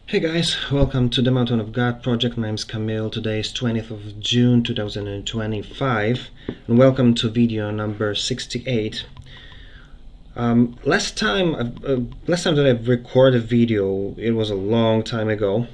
Hey guys, welcome to the Mountain of God project. My name is Camille. Today is 20th of June 2025 and welcome to video number 68. Last time that I've recorded a video, it was a long time ago,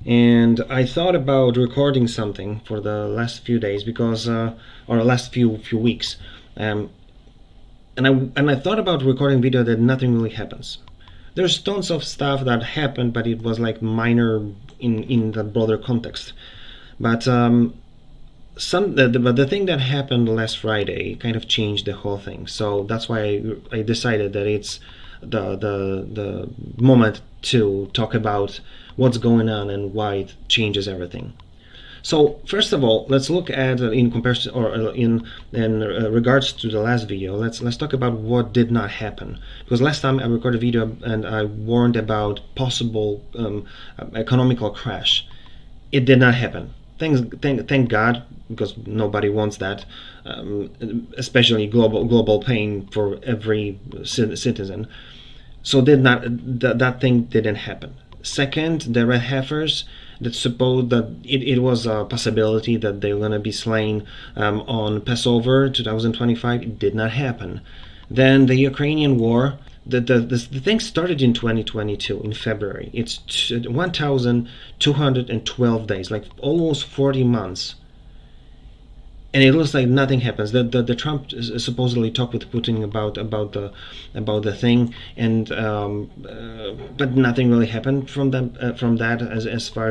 and I thought about recording something for the last few days because or last few weeks, and I thought about recording video that nothing really happens. There's tons of stuff that happened, but it was like minor in the broader context. But the thing that happened last Friday kind of changed the whole thing. So that's why I decided that it's the moment to talk about what's going on and why it changes everything. So first of all, let's look at in comparison or in regards to the last video. Let's talk about what did not happen, because last time I recorded a video and I warned about possible economical crash. It did not happen. Thank God, because nobody wants that, especially global pain for every citizen. So that thing didn't happen. Second, the red heifers that supposed that it was a possibility that they were going to be slain on Passover 2025. It did not happen. Then the Ukrainian war, the thing started in 2022 in February. It's 1,212 days, like almost 40 months. And it looks like nothing happens. The Trump supposedly talked with Putin about the thing, and but nothing really happened from that as far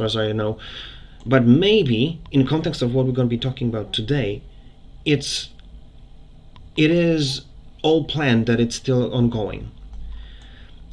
as I know. But maybe in context of what we're going to be talking about today, it is all planned, that it's still ongoing.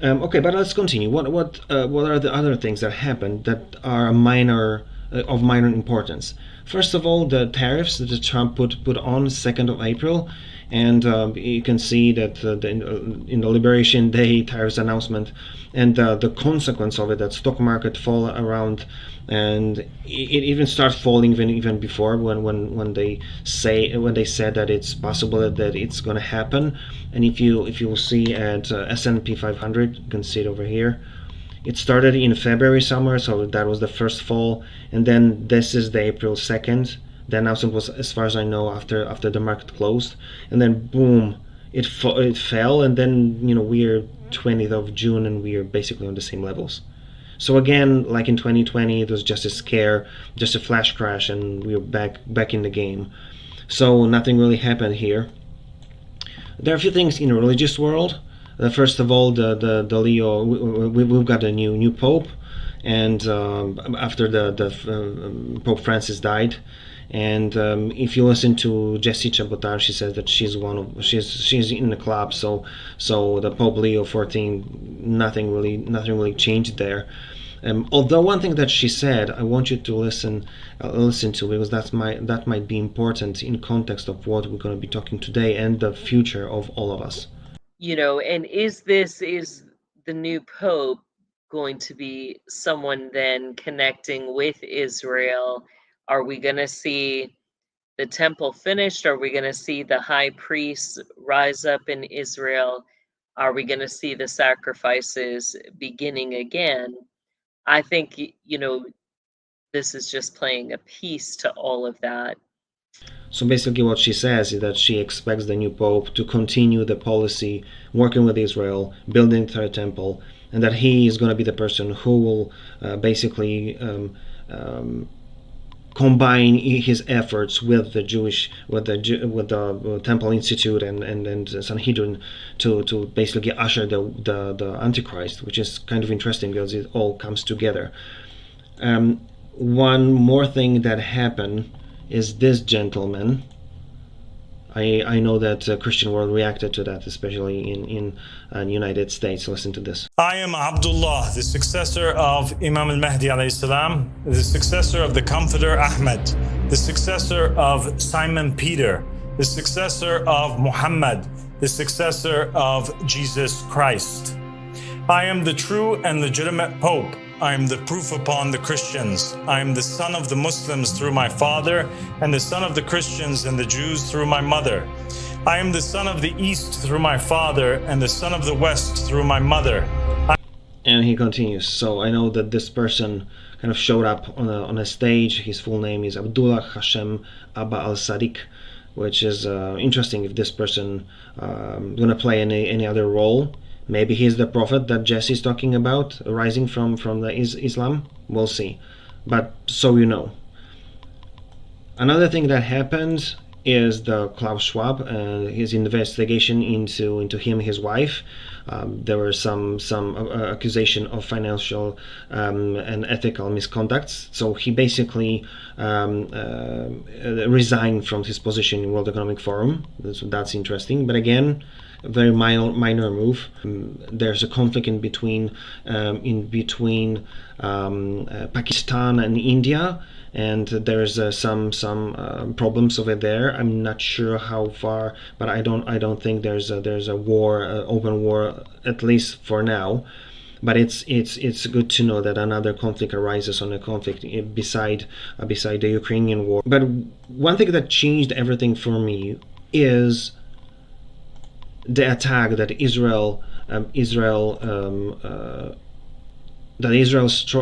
Okay, but let's continue. What are the other things that happened that are of minor importance? First of all, the tariffs that Trump put on 2nd of April, and you can see that in the Liberation Day tariffs announcement, and the consequence of it, that stock market fall around, and it even started falling even before when they said that it's possible that it's going to happen. And if you will see at S&P 500, you can see it over here. It started in February somewhere, so that was the first fall, and then this is the April 2nd. The announcement was, as far as I know, after the market closed, and then boom, it fell, and then we're 20th of June, and we are basically on the same levels. So again, like in 2020, it was just a scare, just a flash crash, and we're back in the game. So nothing really happened here. There are a few things in the religious world. First of all, the Leo, we've got a new pope, and after the Pope Francis died, and if you listen to Jessie Czebotar, she says that she's in the club. So the Pope Leo 14, nothing really changed there. Although one thing that she said, I want you to listen to, because that might be important in context of what we're going to be talking today and the future of all of us. And is the new Pope going to be someone then connecting with Israel? Are we going to see the temple finished? Are we going to see the high priests rise up in Israel? Are we going to see the sacrifices beginning again? I think, this is just playing a piece to all of that. So basically what she says is that she expects the new pope to continue the policy, working with Israel, building the temple, and that he is going to be the person who will basically combine his efforts with the Temple Institute and Sanhedrin to basically usher the Antichrist, which is kind of interesting because it all comes together. One more thing that happened is this gentleman. I know that Christian world reacted to that, especially in United States. Listen to this. I am Abdullah, the successor of Imam al-Mahdi alayhi salam, the successor of the Comforter Ahmed, the successor of Simon Peter, the successor of Muhammad, the successor of Jesus Christ. I am the true and legitimate Pope. I am the proof upon the Christians. I am the son of the Muslims through my father, and the son of the Christians and the Jews through my mother. I am the son of the East through my father, and the son of the West through my mother. And he continues. So I know that this person kind of showed up on a stage. His full name is Abdullah Hashem Aba al-Sadiq, which is interesting if this person gonna play any other role. Maybe he's the prophet that Jessie is talking about, rising from the Islam. We'll see. But so you know. Another thing that happened is the Klaus Schwab and his investigation into him and his wife. There were some accusation of financial and ethical misconducts. So he basically resigned from his position in World Economic Forum. So that's interesting. But again, a very minor move. There's a conflict in between Pakistan and India, and there's some problems over there. I'm not sure how far, but I don't think there's a war, open war, at least for now. But it's good to know that another conflict arises on a conflict beside the Ukrainian war. But one thing that changed everything for me is the attack that Israel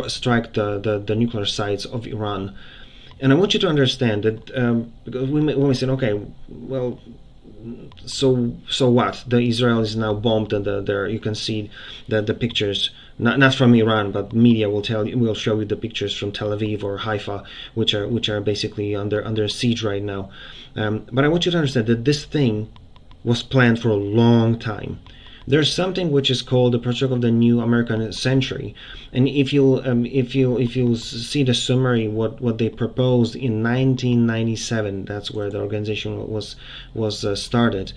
strike the nuclear sites of Iran. And I want you to understand that because when we said, okay, well, so what? The Israel is now bombed, and there you can see the pictures, not from Iran, but media will show you the pictures from Tel Aviv or Haifa, which are basically under siege right now. But I want you to understand that this thing was planned for a long time. There's something which is called the project of the new American century, and if you see the summary, what they proposed in 1997, that's where the organization was started.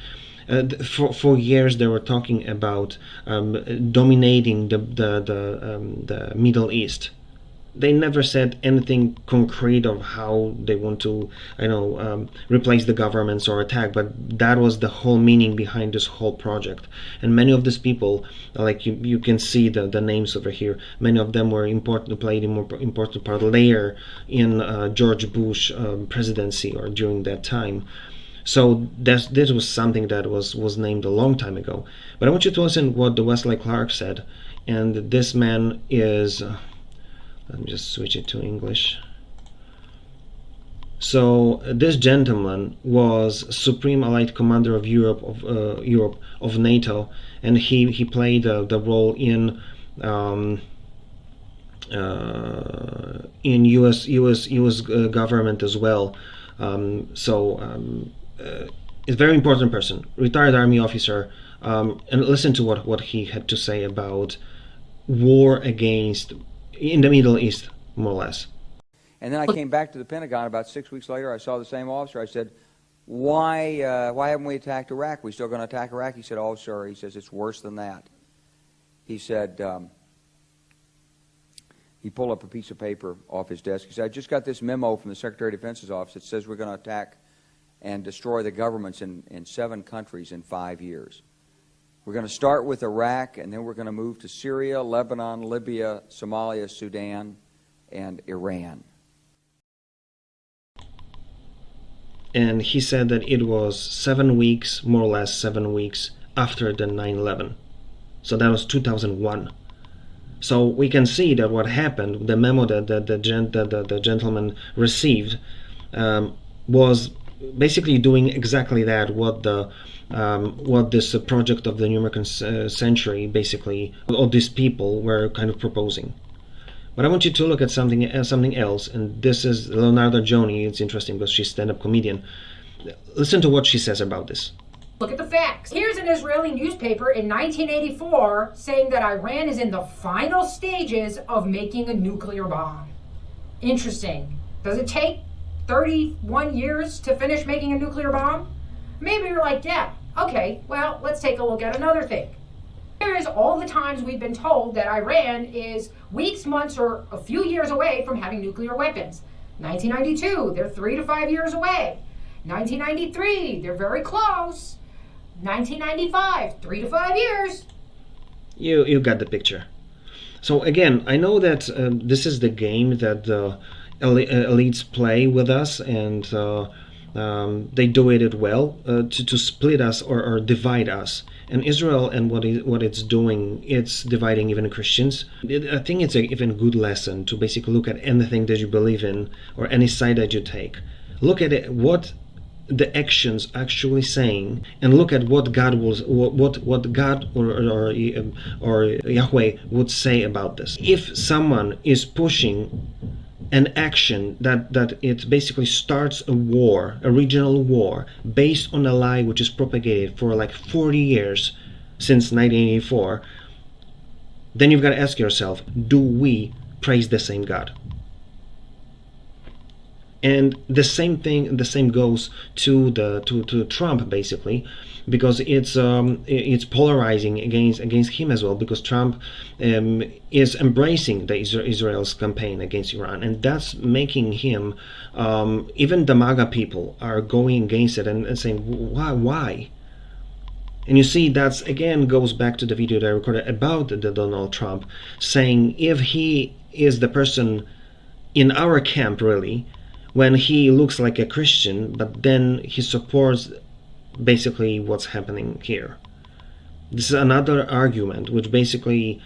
For years they were talking about dominating the Middle East. They never said anything concrete of how they want to, replace the governments or attack, but that was the whole meaning behind this whole project. And many of these people, like you can see the names over here, many of them were played a more important part later in George Bush presidency or during that time. So this was something that was named a long time ago. But I want you to listen what the Wesley Clark said, and this man is. Let me just switch it to English. So this gentleman was Supreme Allied Commander of Europe of NATO, and he played the role in U.S. government as well. He's a very important person, retired army officer, and listen to what he had to say about war in the Middle East, more or less. And then I came back to the Pentagon about 6 weeks later. I saw the same officer. I said, why haven't we attacked Iraq? We still going to attack Iraq? He said, oh, sir. He says, it's worse than that. He said, he pulled up a piece of paper off his desk. He said, I just got this memo from the Secretary of Defense's office that says we're going to attack and destroy the governments in 7 countries in 5 years. We're going to start with Iraq, and then we're going to move to Syria, Lebanon, Libya, Somalia, Sudan, and Iran. And he said that it was 7 weeks, more or less 7 weeks, after the 9/11. So that was 2001. So we can see that what happened, the memo that the gentleman received, was basically doing exactly that, what this project of the New American Century, basically, all these people were kind of proposing. But I want you to look at something else, and this is Leonarda Jonie. It's interesting because she's a stand-up comedian. Listen to what she says about this. Look at the facts. Here's an Israeli newspaper in 1984 saying that Iran is in the final stages of making a nuclear bomb. Interesting. Does it take 31 years to finish making a nuclear bomb? Maybe you're like, yeah, okay, well, let's take a look at another thing. Here's all the times we've been told that Iran is weeks, months, or a few years away from having nuclear weapons. 1992, they're 3 to 5 years away. 1993, they're very close. 1995, 3 to 5 years. You got the picture. So again, I know that this is the game that the elites play with us, and They do it well to split us or divide us. And Israel and what it's doing, it's dividing even Christians. I think it's even a good lesson to basically look at anything that you believe in or any side that you take. Look at it, what the actions actually saying, and look at what God will, what God or Yahweh would say about this. If someone is pushing an action that it basically starts a war, a regional war, based on a lie which is propagated for like 40 years since 1984, then you've got to ask yourself, do we praise the same God? And the same goes to Trump, basically, because it's polarizing against him as well, because Trump is embracing Israel's campaign against Iran, and that's making him, even the MAGA people are going against it and saying, why? And you see, that's again goes back to the video that I recorded about the Donald Trump, saying if he is the person in our camp, really, when he looks like a Christian, but then he supports basically what's happening here. This is another argument which basically,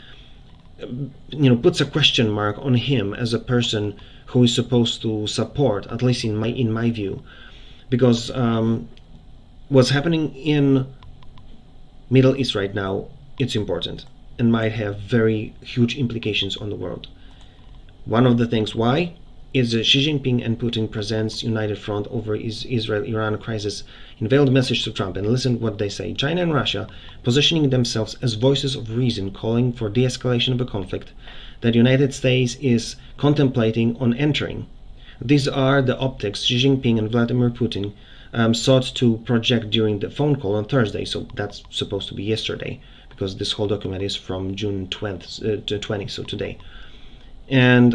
puts a question mark on him as a person who is supposed to support, at least in my view, because what's happening in Middle East right now, it's important and might have very huge implications on the world. One of the things why is Xi Jinping and Putin presents united front over Israel-Iran crisis in veiled message to Trump, and listen what they say. China and Russia positioning themselves as voices of reason, calling for de-escalation of a conflict that the United States is contemplating on entering. These are the optics Xi Jinping and Vladimir Putin sought to project during the phone call on Thursday, so that's supposed to be yesterday, because this whole document is from June 20, so today. And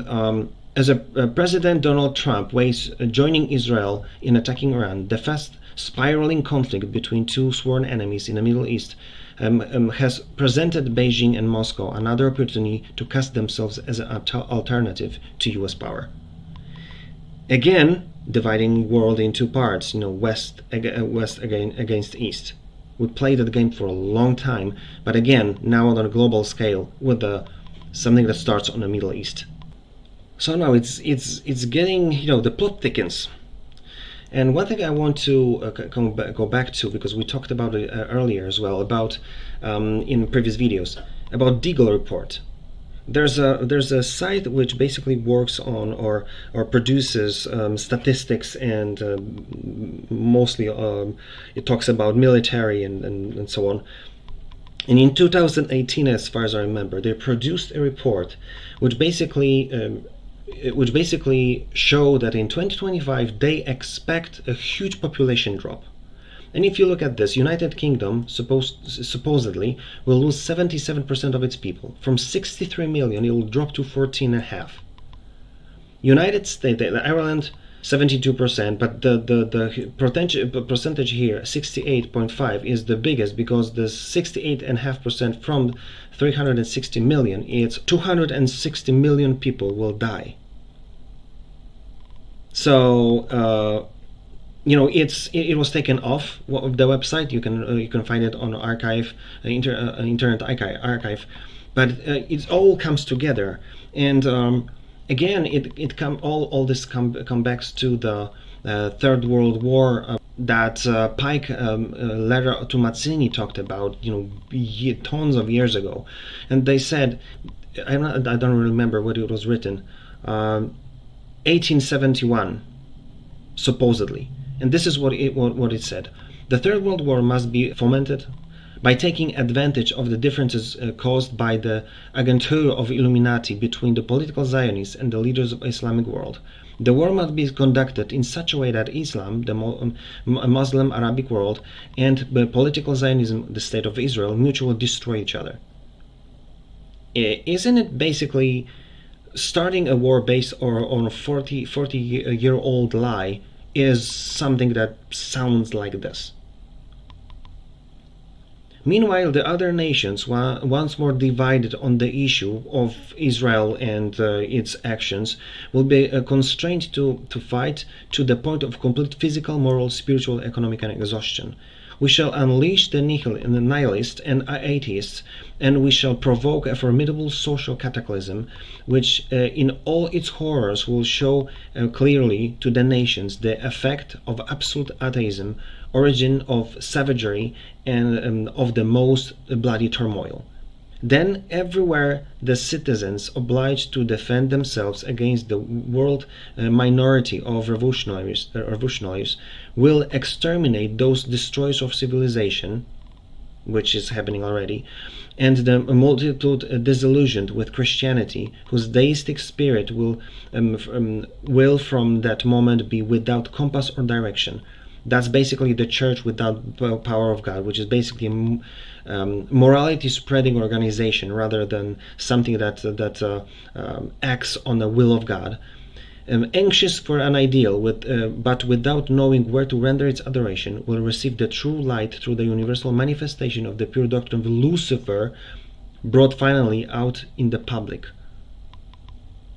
as President Donald Trump weighs joining Israel in attacking Iran, the fast spiraling conflict between two sworn enemies in the Middle East has presented Beijing and Moscow another opportunity to cast themselves as an alternative to U.S. power. Again, dividing world in two parts, West against East. We played that game for a long time, but again, now on a global scale with something that starts on the Middle East. So now it's getting, the plot thickens. And one thing I want to go back to, because we talked about it earlier as well, about in previous videos, about Deagel report. There's a site which basically works on or produces statistics, and mostly it talks about military and so on. And in 2018, as far as I remember, they produced a report which basically show that in 2025 they expect a huge population drop. And if you look at this, United Kingdom supposedly will lose 77% of its people. From 63 million, it will drop to 14.5. United States, Ireland, 72%, but the percentage here, 68.5, is the biggest, because the 68.5% from 360 million, it's 260 million people will die. So it was taken off of the website. You can find it on archive, internet archive, but it all comes together. And again, all this come back to the Third World War that Pike letter to Mazzini talked about, tons of years ago. And they said, I don't remember what it was written. 1871, supposedly, and this is what it said: the Third World War must be fomented by taking advantage of the differences caused by the agentur of Illuminati between the political Zionists and the leaders of the Islamic world. The war must be conducted in such a way that Islam, the Muslim Arabic world, and the political Zionism, the State of Israel, mutually destroy each other. Isn't it basically starting a war based on a 40-year-old lie is something that sounds like this? Meanwhile, the other nations, once more divided on the issue of Israel and its actions, will be constrained to fight to the point of complete physical, moral, spiritual, economic, and exhaustion. We shall unleash the nihilists and atheists, and we shall provoke a formidable social cataclysm, which in all its horrors will show clearly to the nations the effect of absolute atheism, origin of savagery, and of the most bloody turmoil. Then everywhere the citizens obliged to defend themselves against the world minority of revolutionaries will exterminate those destroyers of civilization, which is happening already, and the multitude disillusioned with Christianity, whose deistic spirit will from that moment be without compass or direction. That's basically the church without power of God, which is basically morality spreading organization rather than something that acts on the will of God. Anxious for an ideal, but without knowing where to render its adoration, will receive the true light through the universal manifestation of the pure doctrine of Lucifer, brought finally out in the public.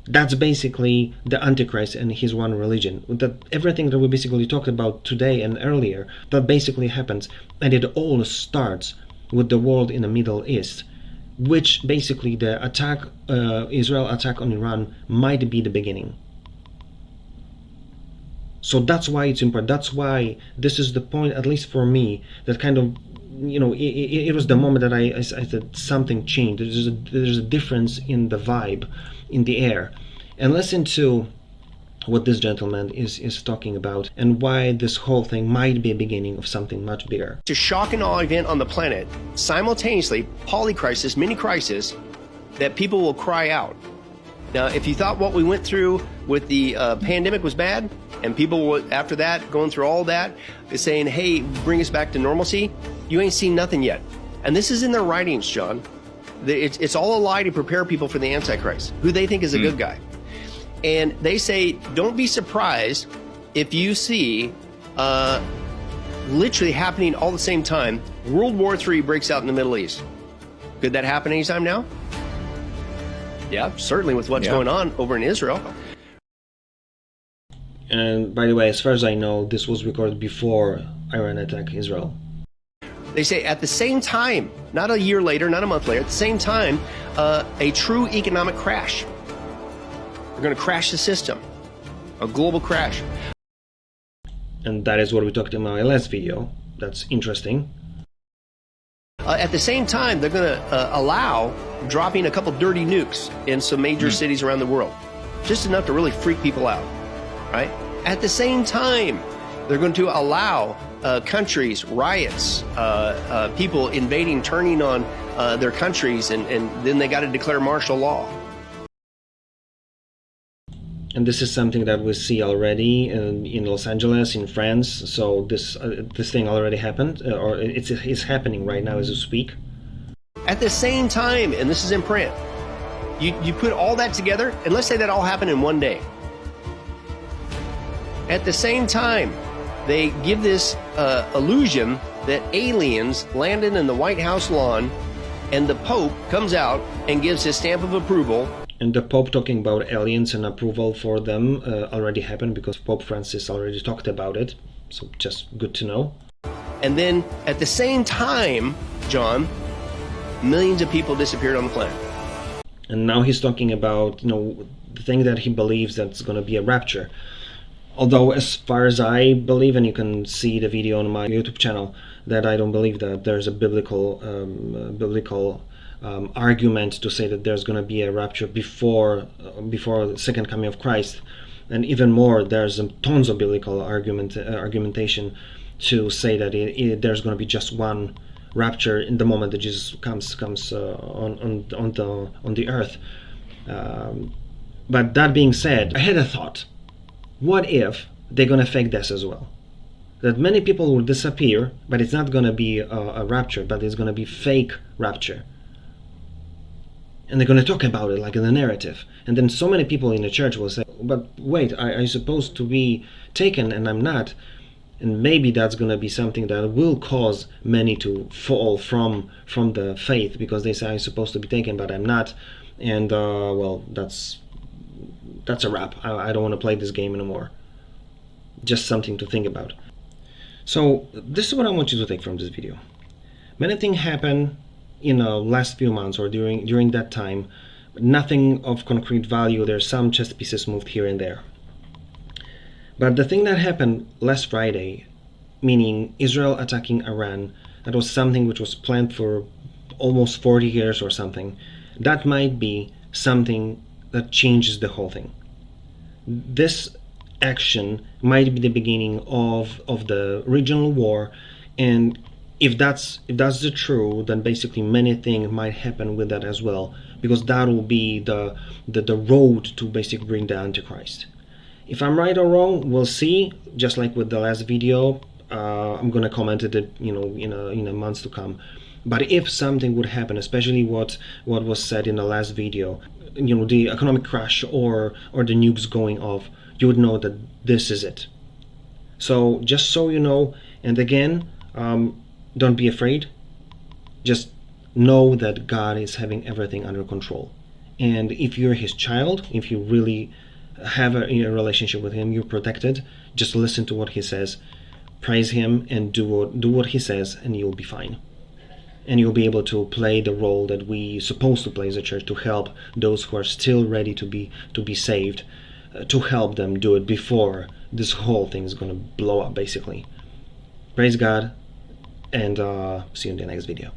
That's basically the Antichrist and his one religion. That everything that we basically talked about today and earlier, that basically happens, and it all starts with the world in the Middle East, which basically the Israel attack on Iran might be the beginning. So that's why it's important. That's why this is the point, at least for me, that kind of, it was the moment that I said something changed. There's a difference in the vibe, in the air. And listen to what this gentleman is talking about and why this whole thing might be a beginning of something much bigger. To shock and awe event on the planet, simultaneously, polycrisis, mini crisis, that people will cry out. Now, if you thought what we went through with the pandemic was bad, and people were, after that, going through all that, saying, hey, bring us back to normalcy, you ain't seen nothing yet. And this is in their writings, John. It's all a lie to prepare people for the Antichrist, who they think is a good guy. And they say, don't be surprised if you see literally happening all at the same time, World War III breaks out in the Middle East. Could that happen anytime now? Yeah, certainly with what's going on over in Israel. And by the way, as far as I know, this was recorded before Iran attacked Israel. They say at the same time, not a year later, not a month later, at the same time, a true economic crash. They're going to crash the system, a global crash. And that is what we talked about in my last video. That's interesting. At the same time, they're going to allow dropping a couple dirty nukes in some major cities around the world. Just enough to really freak people out, right? At the same time, they're going to allow countries, riots, people invading, turning on their countries, and then they got to declare martial law. And this is something that we see already in Los Angeles, in France. So this thing already happened, or it's happening right now as we speak. At the same time, and this is in print, you put all that together, and let's say that all happened in one day. At the same time, they give this illusion that aliens landed in the White House lawn, and the Pope comes out and gives his stamp of approval. And the Pope talking about aliens and approval for them already happened because Pope Francis already talked about it. So just good to know. And then at the same time, John, millions of people disappeared on the planet. And now he's talking about, the thing that he believes that's going to be a rapture. Although as far as I believe, and you can see the video on my YouTube channel, that I don't believe that there's a biblical argument to say that there's going to be a rapture before the second coming of Christ. And even more, there's tons of biblical argumentation to say that there's going to be just one rapture in the moment that Jesus comes on the earth. But that being said, I had a thought. What if they're going to fake this as well? That many people will disappear, but it's not going to be a rapture, but it's going to be fake rapture. And they're going to talk about it like in the narrative. And then so many people in the church will say, but wait, I'm supposed to be taken and I'm not. and maybe that's going to be something that will cause many to fall from the faith, because they say I'm supposed to be taken but I'm not, and well, that's a wrap. I don't want to play this game anymore. Just something to think about. So this is what I want you to take from this video. Many things happen in the last few months or during that time, but nothing of concrete value. There's some chess pieces moved here and there. But the thing that happened last Friday, meaning Israel attacking Iran, that was something which was planned for almost 40 years or something. That might be something that changes the whole thing. This action might be the beginning of the regional war, and if that's the true, then basically many things might happen with that as well, because that will be the road to basically bring the Antichrist. If I'm right or wrong, we'll see. Just like with the last video, I'm gonna comment it, in a months to come. But if something would happen, especially what was said in the last video, the economic crash or the nukes going off, you would know that this is it. So just so you know, and again, don't be afraid. Just know that God is having everything under control. And if you're his child, if you really have a relationship with him, you're protected. Just listen to what he says, praise him, and do what he says, and you'll be fine. And you'll be able to play the role that we supposed to play as a church, to help those who are still ready to be saved, to help them do it before this whole thing is going to blow up, basically. Praise God, and see you in the next video.